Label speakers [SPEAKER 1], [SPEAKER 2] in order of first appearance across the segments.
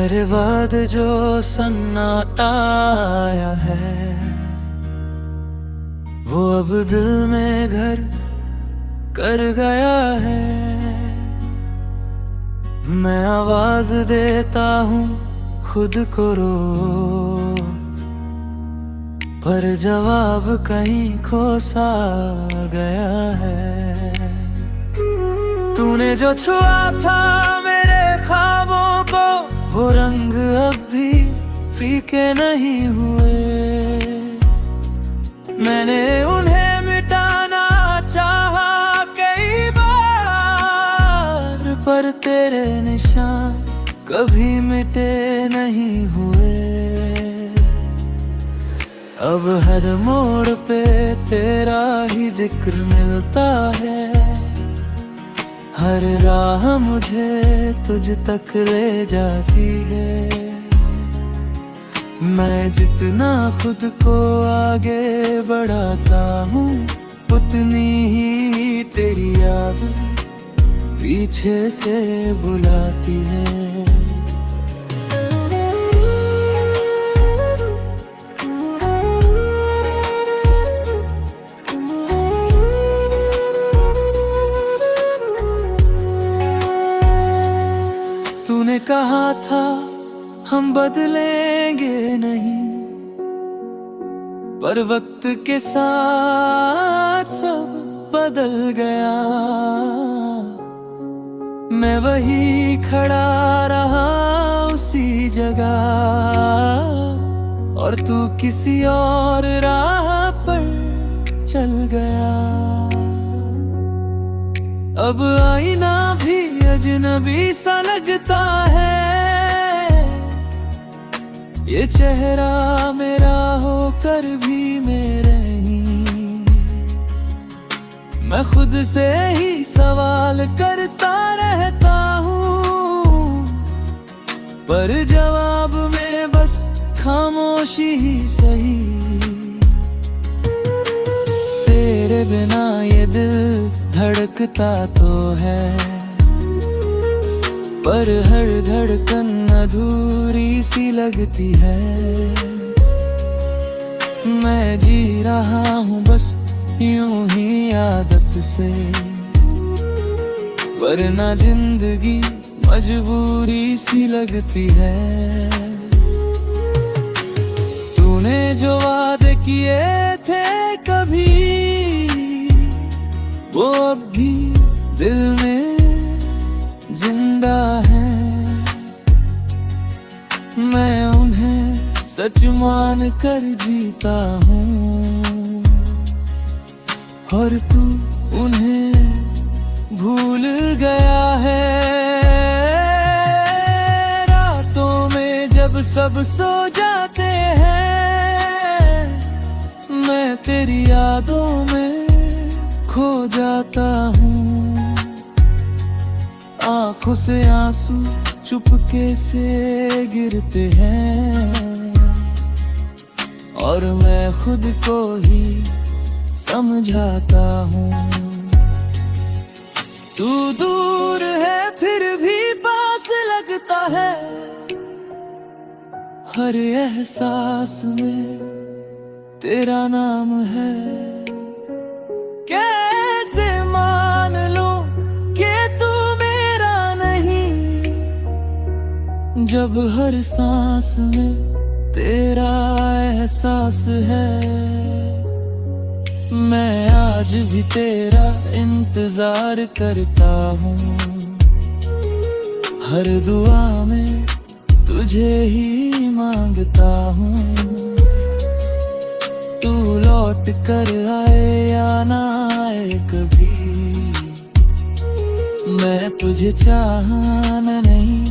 [SPEAKER 1] तेरे बाद जो सन्नाटा आया है वो अब दिल में घर कर गया है। मैं आवाज देता हूँ खुद को रोज, पर जवाब कहीं खो सा गया है। तूने जो छुआ था मेरे ख्वाबों को, वो रंग अब भी फीके नहीं हुए। मैंने उन्हें मिटाना चाहा कई बार, पर तेरे निशान कभी मिटे नहीं हुए। अब हर मोड़ पे तेरा ही जिक्र मिलता है, हर राह मुझे तुझ तक ले जाती है। मैं जितना खुद को आगे बढ़ाता हूँ, उतनी ही तेरी याद पीछे से बुलाती है। तूने कहा था हम बदलेंगे नहीं, पर वक्त के साथ सब बदल गया। मैं वही खड़ा रहा उसी जगह, और तू किसी और राह पर चल गया। अब आईना भी अजनबी सा लगता है, ये चेहरा मेरा होकर भी मेरे ही। मैं खुद से ही सवाल करता रहता हूँ, पर जवाब में बस खामोशी ही सही। तेरे बिना ये दिल धड़कता तो है, पर हर धड़कन अधूरी सी लगती है। मैं जी रहा हूँ बस यूं ही आदत से, वरना जिंदगी मजबूरी सी लगती है। तूने जो वादे किए थे कभी, वो अब भी दिल में जिंदा है। मैं उन्हें सच मान कर जीता हूँ, और तू उन्हें भूल गया है। रातों में जब सब सो जाते हैं, मैं तेरी यादों में खो जाता हूँ। आँखों से आंसू चुपके से गिरते हैं, और मैं खुद को ही समझाता हूँ। तू दूर है फिर भी पास लगता है, हर एहसास में तेरा नाम है। कैसे मान लो कि तू मेरा नहीं, जब हर सांस में तेरा एहसास है। मैं आज भी तेरा इंतजार करता हूँ, हर दुआ में तुझे ही मांगता हूँ। तू लौट कर आए या ना आए कभी, मैं तुझे चाहना नहीं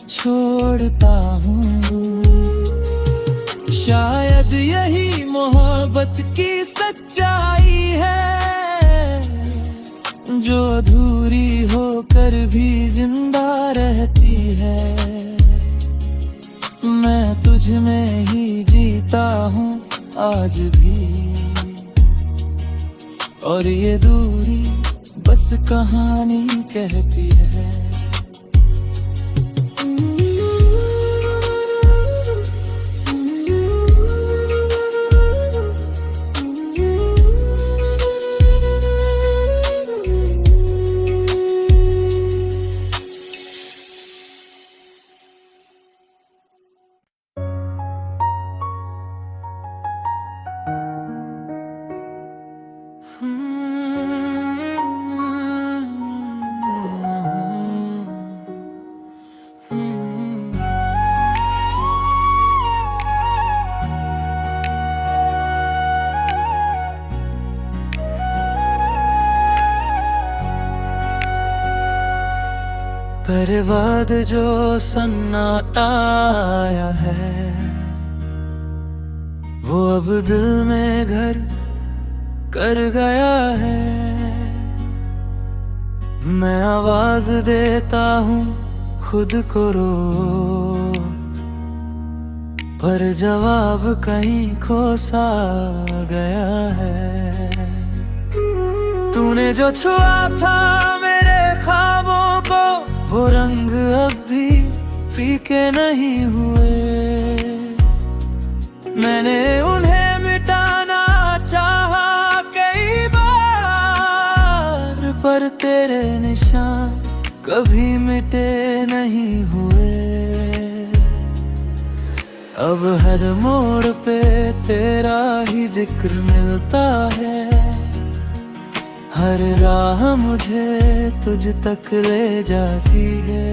[SPEAKER 1] छोड़ता हूँ। शायद यही मोहब्बत की सच्चाई है, जो अधूरी होकर भी जिंदा रहती है। मैं तुझ में ही जीता हूँ आज भी, और ये दूरी बस कहानी कहती है। तेरे बाद जो सन्नाटा आया है, वो अब दिल में घर कर गया है। मैं आवाज देता हूँ खुद को रोज, पर जवाब कहीं खो सा गया है। तूने जो छुआ था मेरे ख्वाबों को, वो रंग अब भी फीके नहीं हुए। मैंने उन्हें मिटाना चाहा कई बार, पर तेरे निशान कभी मिटे नहीं हुए। अब हर मोड़ पे तेरा ही जिक्र मिलता है, हर राह मुझे तुझ तक ले जाती है।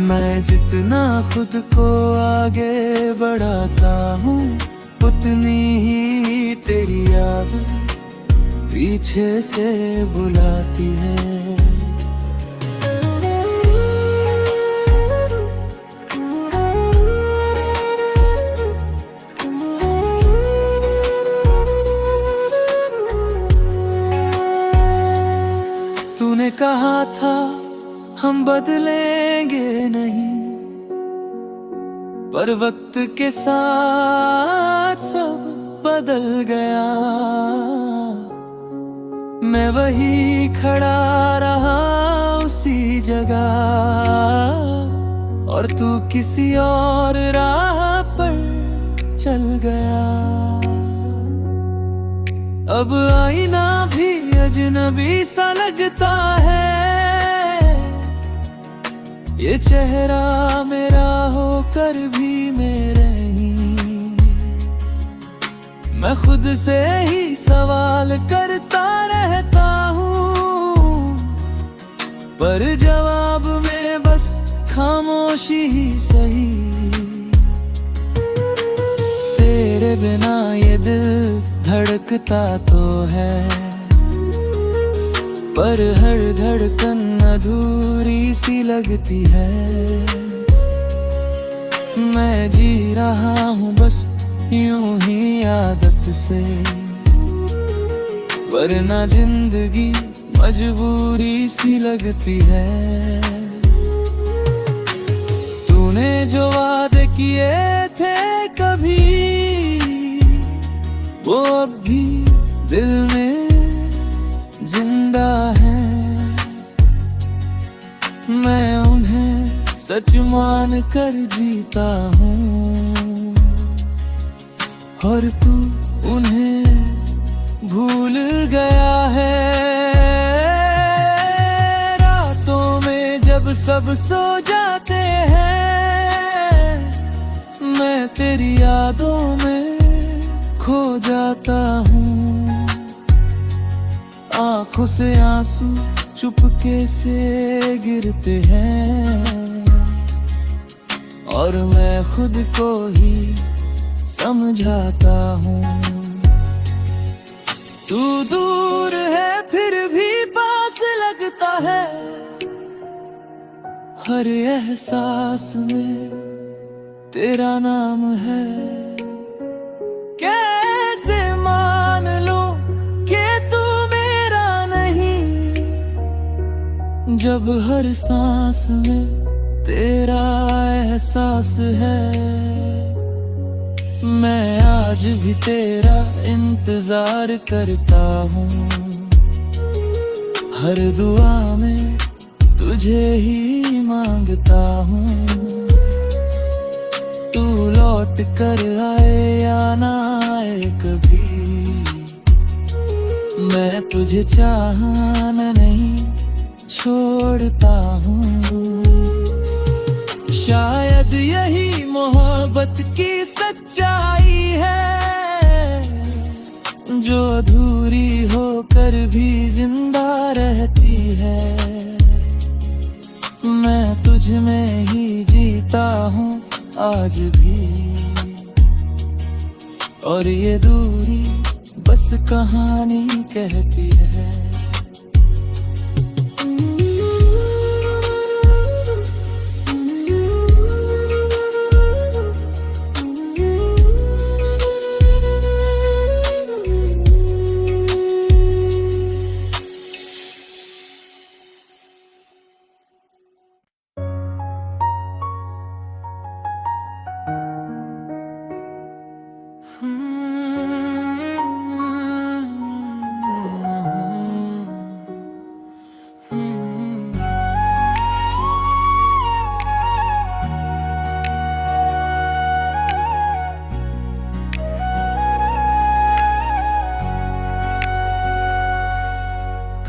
[SPEAKER 1] मैं जितना खुद को आगे बढ़ाता हूँ, उतनी ही तेरी याद पीछे से बुलाती है। तूने कहा था हम बदलेंगे नहीं, पर वक्त के साथ सब बदल गया। मैं वही खड़ा रहा उसी जगह, और तू किसी और राह पर चल गया। अब आईना भी अजनबी सा लगता है, ये चेहरा मेरा होकर भी मेरे ही। मैं खुद से ही सवाल करता रहता हूँ, पर जवाब में बस खामोशी ही सही। तेरे बिना ये दिल धड़कता तो है, पर हर धड़कन अधूरी सी लगती है। मैं जी रहा हूँ बस यूं ही आदत से, वरना जिंदगी मजबूरी सी लगती है। तूने जो वादे किए थे कभी, वो अब भी दिल में जिंदा है। मैं उन्हें सच मान कर जीता हूँ, और तू उन्हें भूल गया है। रातों में जब सब सो जाते हैं, मैं तेरी यादों में खो जाता हूँ। आंखों से आंसू चुपके से गिरते हैं, और मैं खुद को ही समझाता हूँ। तू दूर है फिर भी पास लगता है, हर एहसास में तेरा नाम है। कैसे मान लूं कि तू मेरा नहीं, जब हर सांस में तेरा एहसास है। मैं आज भी तेरा इंतजार करता हूँ, हर दुआ में तुझे ही मांगता हूँ। तू लौट कर आए या ना आए कभी, मैं तुझे चाहना नहीं छोड़ता हूँ। शायद यही मोहब्बत की सच्चाई है, जो अधूरी होकर भी जिंदा रहती है। मैं तुझ में ही जीता हूँ आज भी, और ये दूरी बस कहानी कहती है।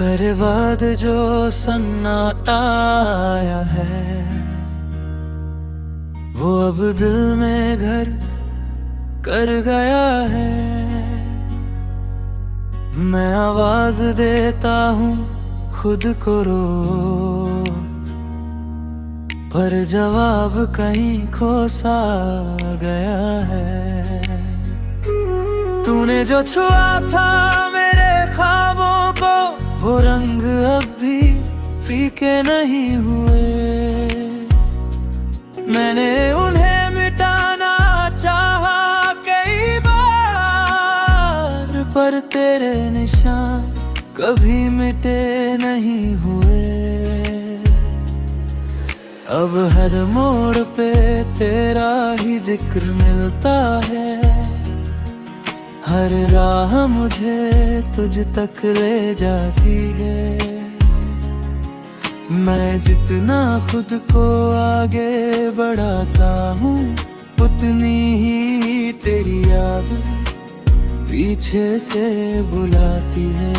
[SPEAKER 1] पर बाद जो सन्नाटा आया है वो अब दिल में घर कर गया है। मैं आवाज देता हूँ खुद को रोज, पर जवाब कहीं खो सा गया है। तूने जो छुआ था मेरे ख्वाबों को, वो रंग अब भी फीके नहीं हुए। मैंने उन्हें मिटाना चाहा कई बार, पर तेरे निशान कभी मिटे नहीं हुए। अब हर मोड़ पे तेरा ही जिक्र मिलता है, हर राह मुझे तुझ तक ले जाती है। मैं जितना खुद को आगे बढ़ाता हूँ, उतनी ही तेरी याद पीछे से बुलाती है।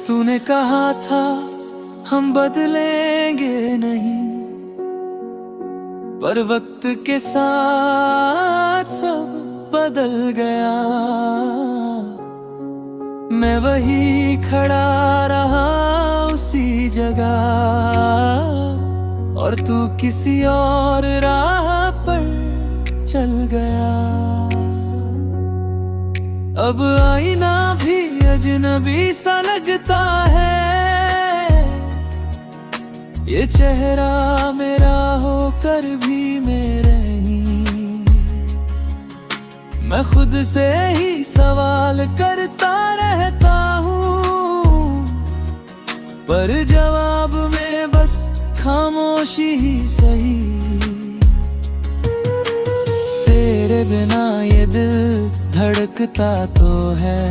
[SPEAKER 1] तूने कहा था हम बदलेंगे नहीं, पर वक्त के साथ सब बदल गया। मैं वही खड़ा रहा उसी जगह, और तू किसी और राह पर चल गया। अब आईना भी अजनबी सा लगता है, ये चेहरा मेरा होकर भी मेरे ही। मैं खुद से ही सवाल करता रहता हूँ, पर जवाब में बस खामोशी ही सही। तेरे बिना ये दिल धड़कता तो है,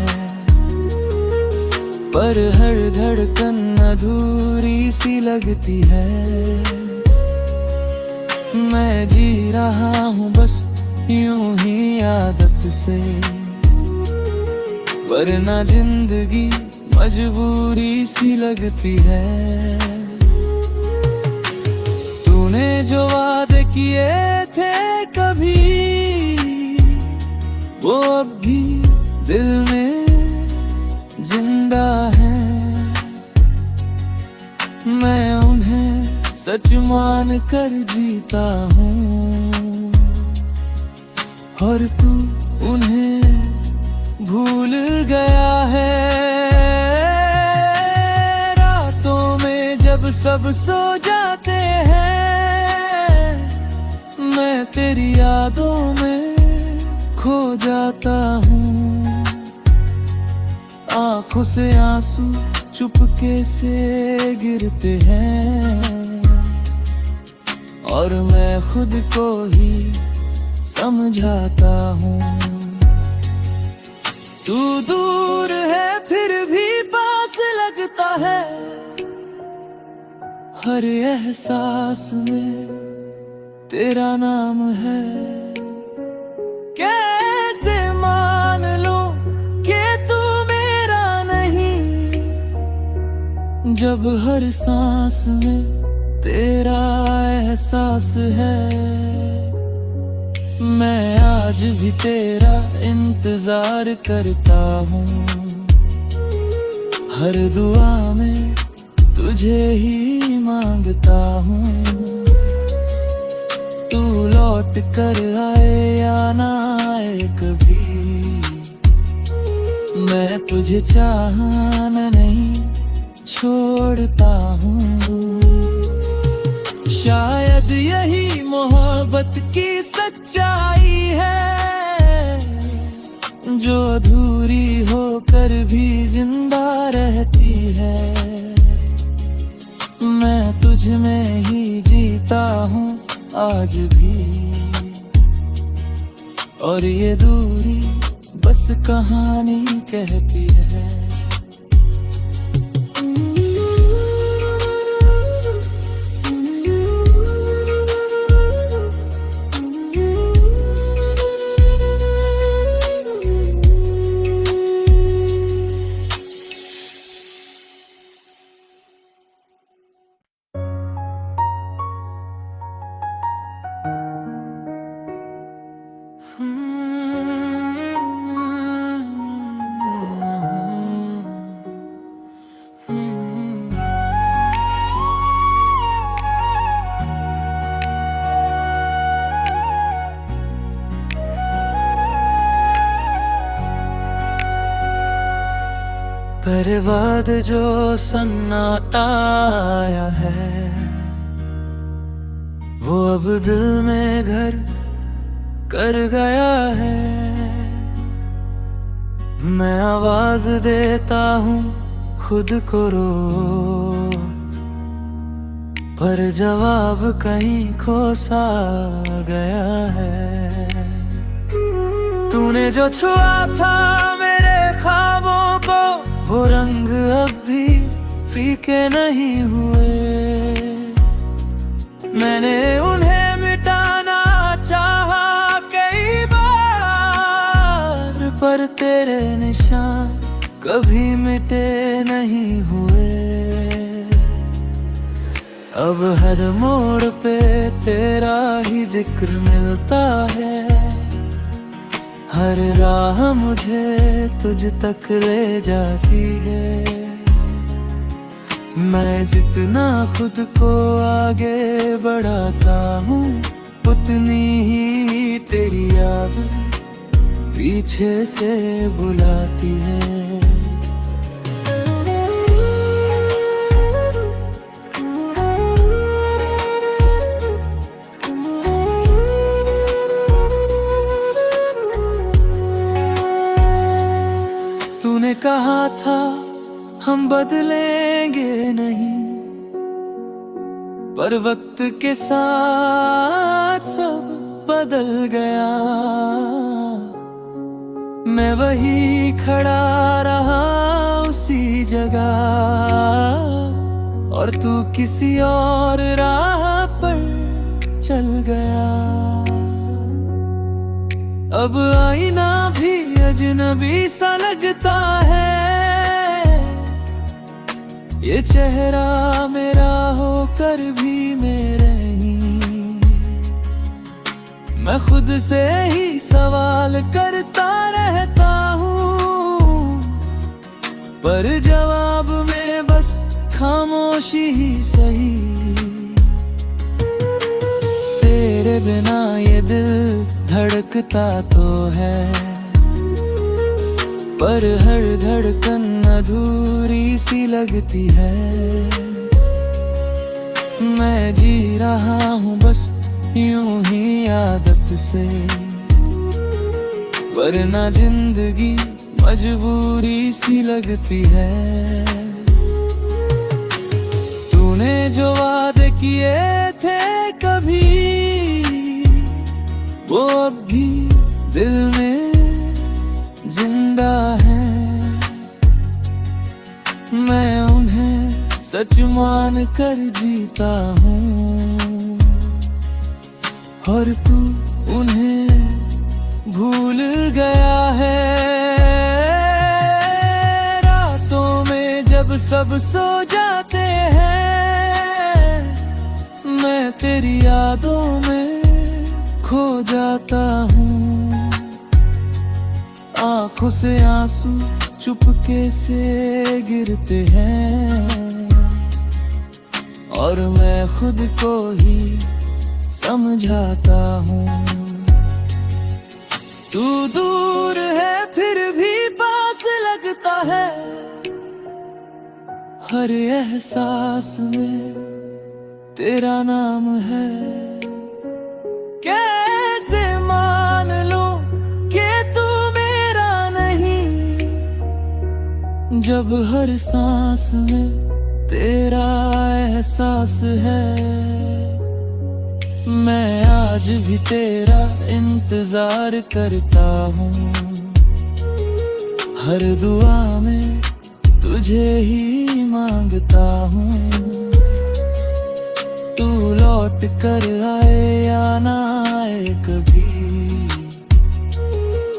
[SPEAKER 1] पर हर धड़कन अधूरी सी लगती है। मैं जी रहा हूँ बस यूं ही आदत से, वरना जिंदगी मजबूरी सी लगती है। तूने जो वादे किए थे कभी, वो अब भी दिल में जिंदा है। मैं उन्हें सच मान कर जीता हूँ, और तू उन्हें भूल गया है। रातों में जब सब सो जाते हैं, मैं तेरी यादों में खो जाता हूँ। आँखों से आंसू चुपके से गिरते हैं, और मैं खुद को ही समझाता हूँ। तू दूर है फिर भी पास लगता है, हर एहसास में तेरा नाम है। कैसे मान लो कि तू मेरा नहीं, जब हर सांस में तेरा एहसास है। मैं आज भी तेरा इंतजार करता हूँ, हर दुआ में तुझे ही मांगता हूँ। तू लौट कर आए या ना आए कभी, मैं तुझे चाहना नहीं छोड़ता हूँ। शायद यही मोहब्बत की सच्चाई है, जो अधूरी होकर भी जिंदा रहती है। मैं तुझ में ही जीता हूँ आज भी, और ये दूरी बस कहानी कहती है। तेरे बाद जो सन्नाटा आया है वो अब दिल में घर कर गया है। मैं आवाज देता हूँ खुद को रोज, पर जवाब कहीं खो सा गया है। तूने जो छुआ था मेरे ख्वाबों को, वो रंग अब भी फीके नहीं हुए। मैंने उन्हें मिटाना चाहा कई बार, पर तेरे निशान कभी मिटे नहीं हुए। अब हर मोड़ पे तेरा ही जिक्र मिलता है, हर राह मुझे तुझ तक ले जाती है। मैं जितना खुद को आगे बढ़ाता हूँ, उतनी ही तेरी याद पीछे से बुलाती है। तूने कहा था हम बदलेंगे नहीं, पर वक्त के साथ सब बदल गया। मैं वही खड़ा रहा उसी जगह, और तू किसी और राह पर चल गया। अब आईना भी अजनबी सा लगता है, ये चेहरा मेरा होकर भी मेरे ही। मैं खुद से ही सवाल करता रहता हूँ, पर जवाब में बस खामोशी ही सही। तेरे बिना ये दिल धड़कता तो है, पर हर धड़कन अधूरी सी लगती है। मैं जी रहा हूँ बस यूं ही आदत से, वरना जिंदगी मजबूरी सी लगती है। तूने जो वादे किए थे कभी, वो अब भी दिल में जिंदा है। मैं उन्हें सच मान कर जीता हूँ, और तू उन्हें भूल गया है। रातों में जब सब सो जाते हैं, मैं तेरी यादों में खो जाता हूँ। आंखों से आंसू चुपके से गिरते हैं, और मैं खुद को ही समझाता हूँ। तू दूर है फिर भी पास लगता है, हर एहसास में तेरा नाम है। कैसे मान लो कि तू मेरा नहीं, जब हर सांस में तेरा एहसास है। मैं आज भी तेरा इंतजार करता हूँ, हर दुआ में तुझे ही मांगता हूँ। तू लौट कर आए या ना आए कभी,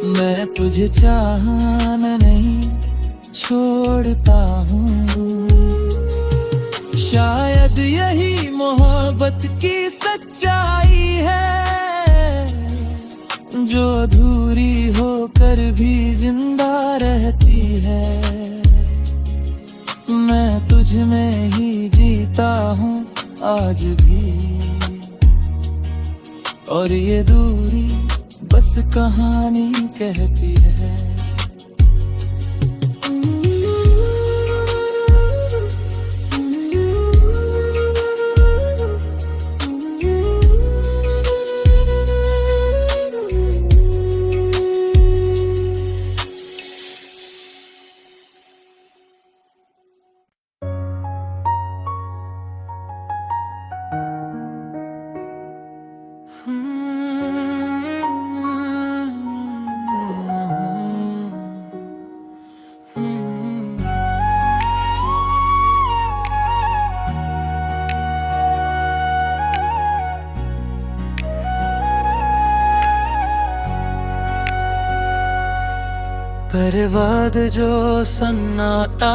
[SPEAKER 1] मैं तुझे चाहना नहीं छोड़ता हूँ। शायद यही मोहब्बत की सच्चाई है, जो अधूरी होकर भी जिंदा रहती है। मैं तुझ में ही जीता हूँ आज भी, और ये दूरी बस कहानी कहती है। तेरे बाद जो सन्नाटा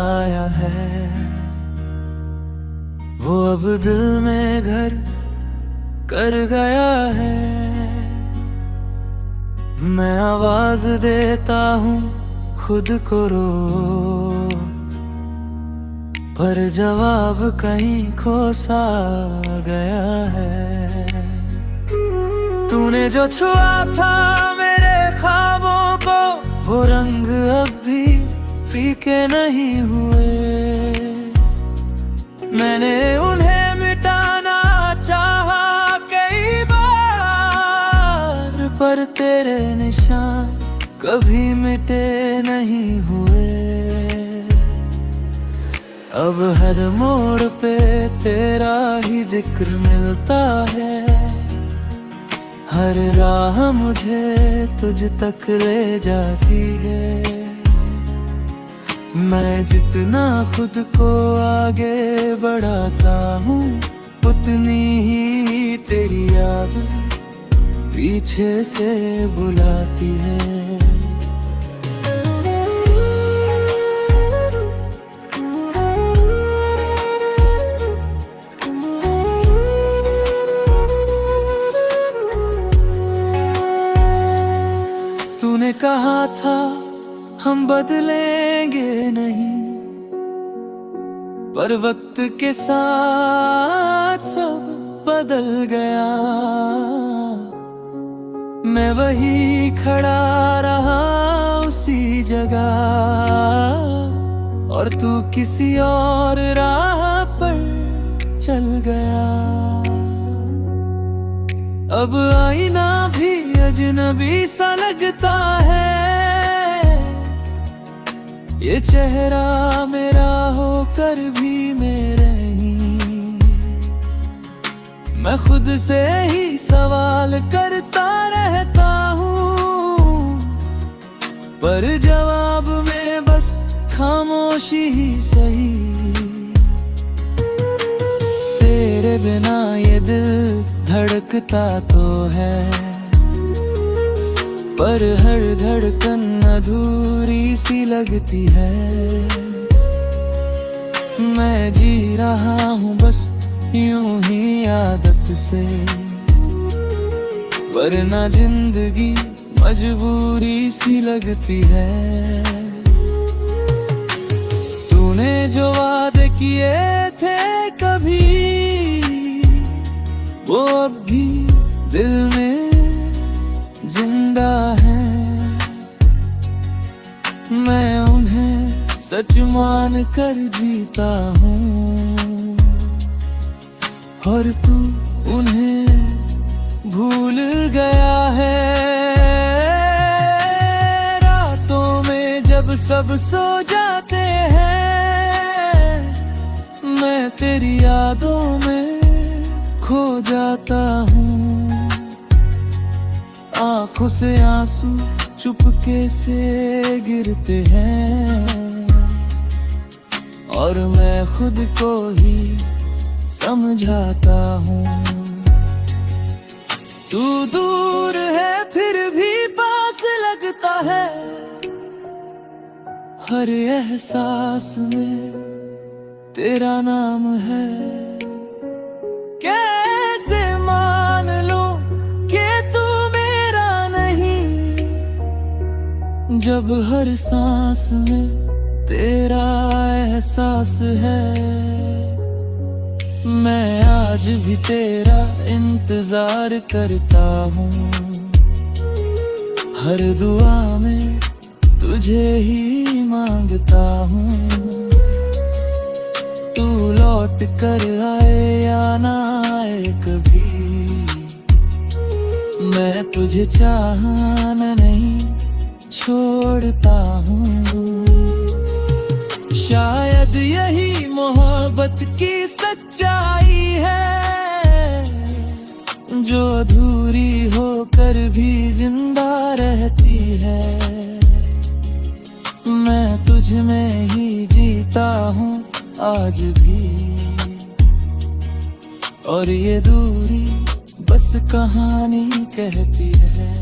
[SPEAKER 1] आया है, वो अब दिल में घर कर गया है। मैं आवाज देता हूँ खुद को रोज, पर जवाब कहीं खो सा गया है। तूने जो छुआ था मेरे ख्वाबों को, वो रंग अब भी फीके नहीं हुए। मैंने उन्हें मिटाना चाहा कई बार, पर तेरे निशान कभी मिटे नहीं हुए। अब हर मोड़ पे तेरा ही जिक्र मिलता है, हर राह मुझे तुझ तक ले जाती है। मैं जितना खुद को आगे बढ़ाता हूँ, उतनी ही तेरी याद पीछे से बुलाती है। तूने कहा था हम बदलेंगे नहीं, पर वक्त के साथ सब बदल गया। मैं वही खड़ा रहा उसी जगह, और तू किसी और राह पर चल गया। अब आईना भी अजनबी सा लगता है, ये चेहरा मेरा होकर भी मेरे ही। मैं खुद से ही सवाल करता रहता हूँ, पर जवाब में बस खामोशी ही सही। तेरे बिना ये दिल धड़कता तो है, पर हर धड़कन अधूरी सी लगती है। मैं जी रहा हूँ बस यूं ही आदत से, वरना जिंदगी मजबूरी सी लगती है। तूने जो वादे किए थे कभी, वो अब भी दिल में जिंदा है। मैं उन्हें सच मान कर जीता हूँ, और तू उन्हें भूल गया है। रातों में जब सब सो जाते हैं, मैं तेरी यादों में खो जाता हूँ। आंखों से आंसू चुपके से गिरते हैं, और मैं खुद को ही समझाता हूँ। तू दूर है फिर भी पास लगता है, हर एहसास में तेरा नाम है। कैसे मान लो कि तू मेरा नहीं, जब हर सांस में तेरा एहसास है। मैं आज भी तेरा इंतजार करता हूँ, हर दुआ में तुझे ही मांगता हूँ। तू लौट कर आए या ना आए कभी, मैं तुझे चाहना नहीं छोड़ता हूँ। शायद यही मोहब्बत की सच्चाई है, जो अधूरी होकर भी जिंदा रहती है। मैं तुझ में ही जीता हूँ आज भी, और ये दूरी बस कहानी कहती है।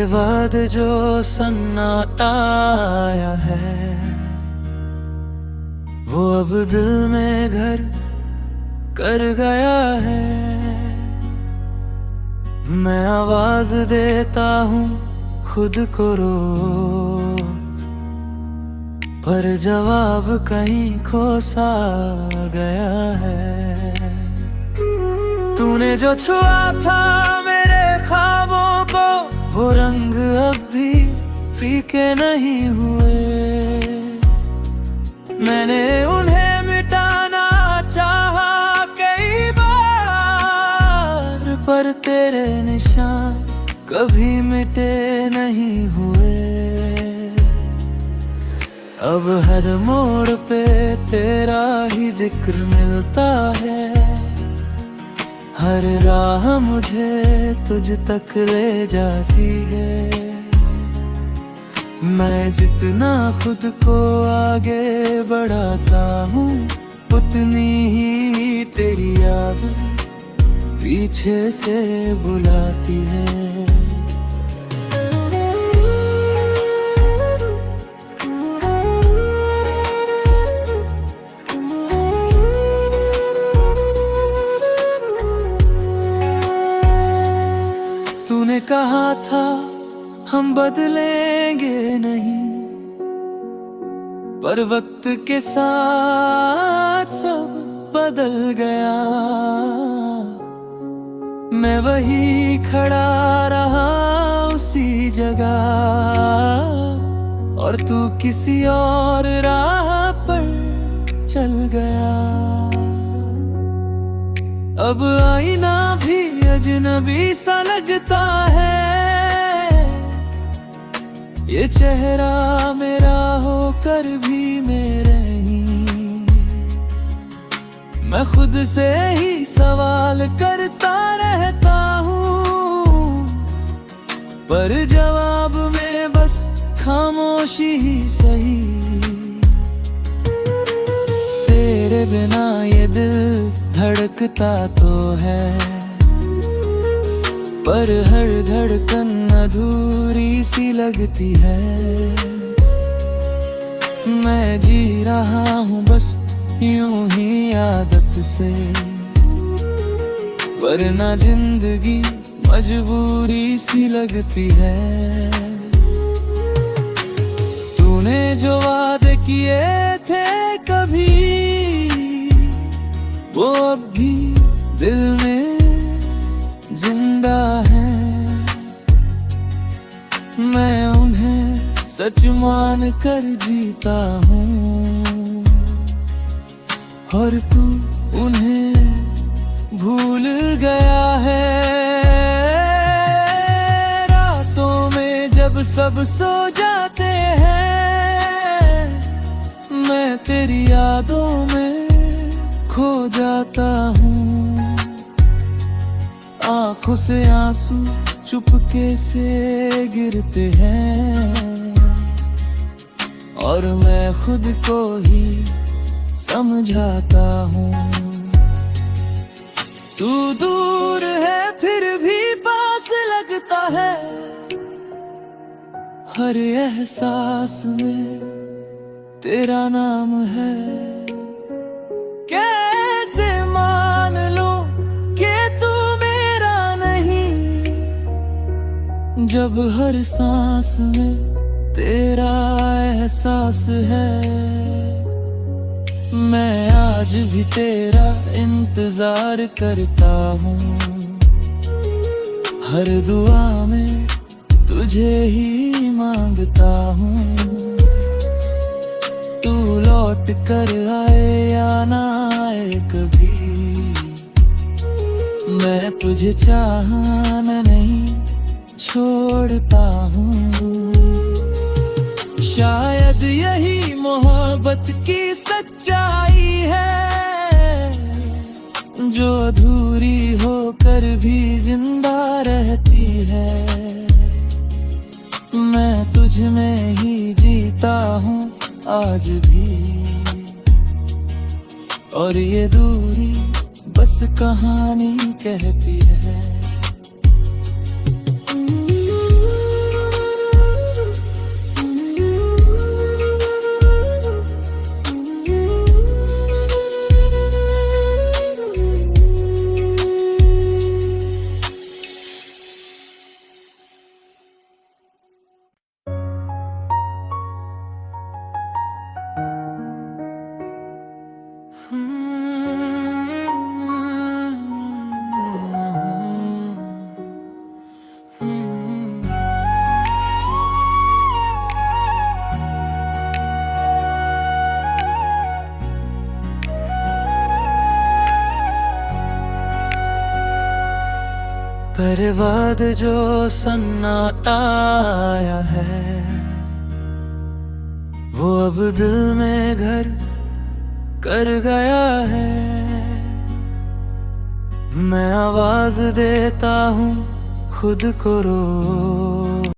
[SPEAKER 1] बाद जो सन्नाटा आया है, वो अब दिल में घर कर गया है। मैं आवाज देता हूँ खुद को रोज, पर जवाब कहीं खो सा गया है। तूने जो छुआ था मेरे ख्वाबों को, वो रंग अब भी फीके नहीं हुए। मैंने उन्हें मिटाना चाहा कई बार, पर तेरे निशान कभी मिटे नहीं हुए। अब हर मोड़ पे तेरा ही जिक्र मिलता है, हर राह मुझे तुझ तक ले जाती है। मैं जितना खुद को आगे बढ़ाता हूँ, उतनी ही तेरी याद पीछे से बुलाती है। तूने कहा था हम बदलेंगे नहीं, पर वक्त के साथ सब बदल गया। मैं वही खड़ा रहा उसी जगह, और तू किसी और राह पर चल गया। अब आईना भी अजनबी सा लगता है, ये चेहरा मेरा होकर भी मेरे ही। मैं खुद से ही सवाल करता रहता हूँ, पर जवाब में बस खामोशी ही सही। तेरे बिना ये दिल धड़कता तो है, पर हर धड़कन अधूरी सी लगती है। मैं जी रहा हूँ बस यूं ही आदत से, वरना जिंदगी मजबूरी सी लगती है। तूने जो वादे किए थे कभी, वो अब भी दिल में जिंदा है। मैं उन्हें सच मान कर जीता हूँ, और तू उन्हें भूल गया है। रातों में जब सब सो जाते हैं, मैं तेरी यादों में खो जाता हूँ। आंखों से आंसू चुपके से गिरते हैं, और मैं खुद को ही समझाता हूँ। तू दूर है फिर भी पास लगता है, हर एहसास में तेरा नाम है। कैसे मान लो कि तू मेरा नहीं, जब हर सांस में तेरा एहसास है। मैं आज भी तेरा इंतजार करता हूँ, हर दुआ में तुझे ही मांगता हूँ। तू लौट कर आए या ना आए कभी, मैं तुझे चाहना नहीं छोड़ता हूँ। शायद यही मोहब्बत की सच्चाई है, जो अधूरी होकर भी जिंदा रहती है। मैं तुझ में ही जीता हूँ आज भी, और ये दूरी बस कहानी कहती है। मेरे बाद जो सन्नाटा आया है, वो अब दिल में घर कर गया है। मैं आवाज देता हूँ खुद को रो